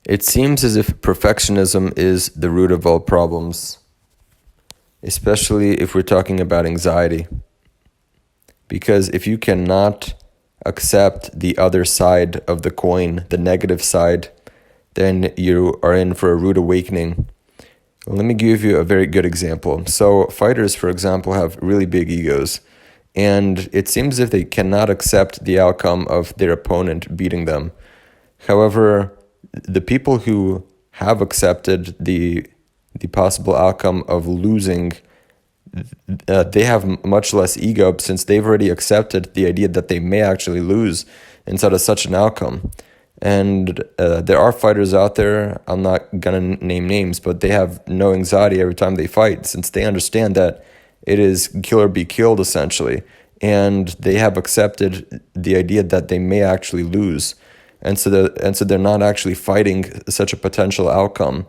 It seems as if perfectionism is the root of all problems, especially if we're talking about anxiety. Because if you cannot accept the other side of the coin, the negative side, then you are in for a rude awakening. Let me give you a very good example. So fighters, for example, have really big egos, and it seems as if they cannot accept the outcome of their opponent beating them. However, the people who have accepted the possible outcome of losing, they have much less ego since they've already accepted the idea that they may actually lose inside of such an outcome. And there are fighters out there, I'm not going to name names, but they have no anxiety every time they fight since they understand that it is kill or be killed essentially. And they have accepted the idea that they may actually lose. And so they're not actually fighting such a potential outcome.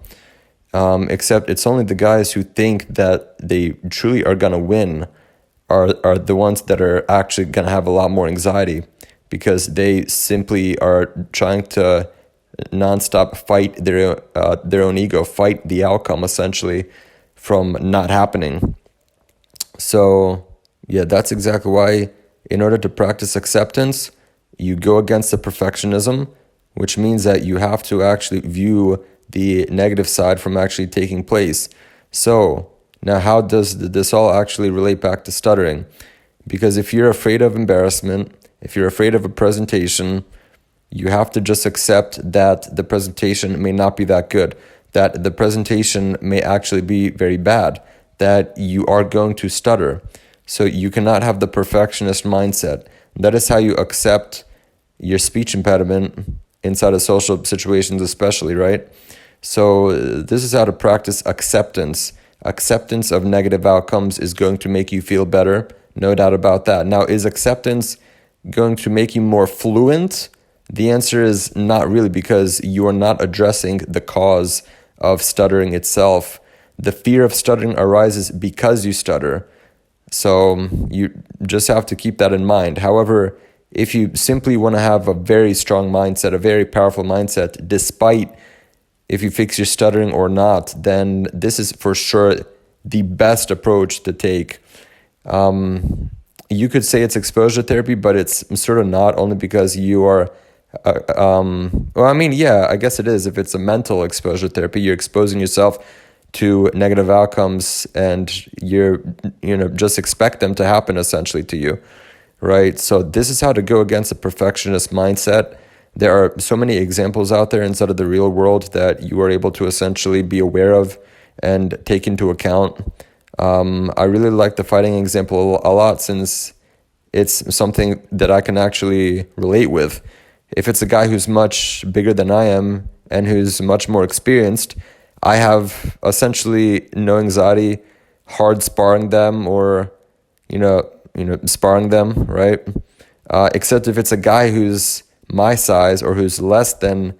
Except it's only the guys who think that they truly are going to win are the ones that are actually going to have a lot more anxiety, because they simply are trying to nonstop fight their own ego, fight the outcome essentially from not happening. So yeah, that's exactly why in order to practice acceptance, you go against the perfectionism, which means that you have to actually view the negative side from actually taking place. So now how does this all actually relate back to stuttering? Because if you're afraid of embarrassment, if you're afraid of a presentation, you have to just accept that the presentation may not be that good, that the presentation may actually be very bad, that you are going to stutter. So you cannot have the perfectionist mindset. That is how you accept your speech impediment inside of social situations especially, right? So this is how to practice acceptance. Acceptance of negative outcomes is going to make you feel better, no doubt about that. Now, is acceptance going to make you more fluent? The answer is not really, because you are not addressing the cause of stuttering itself. The fear of stuttering arises because you stutter. So you just have to keep that in mind. However, if you simply want to have a very strong mindset, a very powerful mindset, despite if you fix your stuttering or not, then this is for sure the best approach to take. You could say it's exposure therapy, but it's sort of not, only because you are, I guess it is. If it's a mental exposure therapy, you're exposing yourself to negative outcomes and just expect them to happen essentially to you, right? So this is how to go against a perfectionist mindset. There are so many examples out there inside of the real world that you are able to essentially be aware of and take into account. I really like the fighting example a lot, since it's something that I can actually relate with. If it's a guy who's much bigger than I am and who's much more experienced, I have essentially no anxiety hard sparring them or, sparring them, right? Except if it's a guy who's my size or who's less than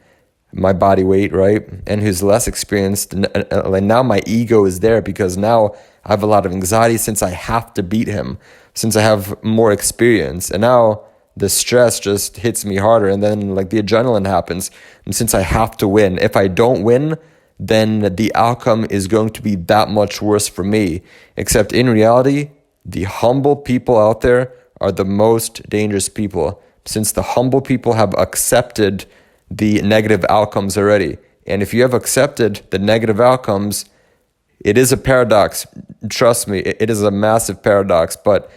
my body weight, right? And who's less experienced. Like now my ego is there because now I have a lot of anxiety since I have to beat him, since I have more experience. And now the stress just hits me harder, and then like the adrenaline happens. And since I have to win, if I don't win, then the outcome is going to be that much worse for me. Except in reality, the humble people out there are the most dangerous people, since the humble people have accepted the negative outcomes already. And if you have accepted the negative outcomes, it is a paradox. Trust me, it is a massive paradox, but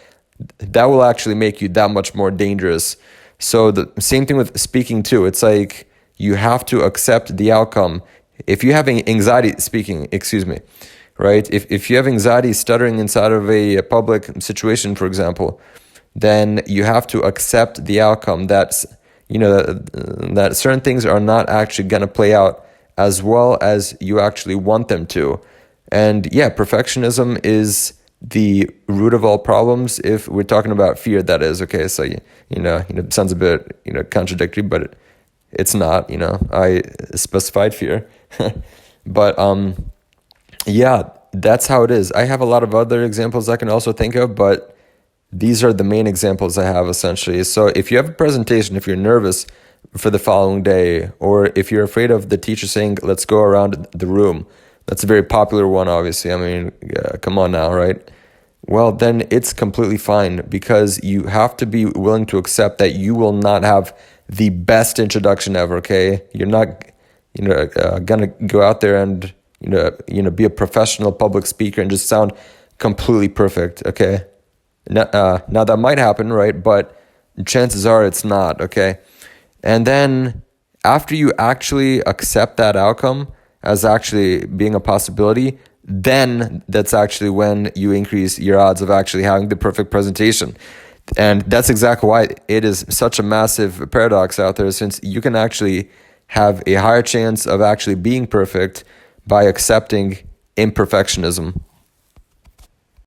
that will actually make you that much more dangerous. So the same thing with speaking too. It's like you have to accept the outcome. If you have anxiety speaking, right? If you have anxiety stuttering inside of a public situation, for example, then you have to accept the outcome that certain things are not actually going to play out as well as you actually want them to. And yeah, perfectionism is the root of all problems if we're talking about fear, that is. Okay, so it sounds a bit contradictory, but it's not. I specified fear. But yeah, that's how it is. I have a lot of other examples I can also think of, but these are the main examples I have essentially. So if you have a presentation, if you're nervous for the following day, or if you're afraid of the teacher saying, let's go around the room, that's a very popular one, obviously. I mean, come on now, right? Well, then it's completely fine, because you have to be willing to accept that you will not have the best introduction ever, okay? You're not, gonna go out there and, be a professional public speaker and just sound completely perfect, okay? Now that might happen, right? But chances are it's not, okay? And then after you actually accept that outcome as actually being a possibility, then that's actually when you increase your odds of actually having the perfect presentation. And that's exactly why it is such a massive paradox out there, since you can actually have a higher chance of actually being perfect by accepting imperfectionism.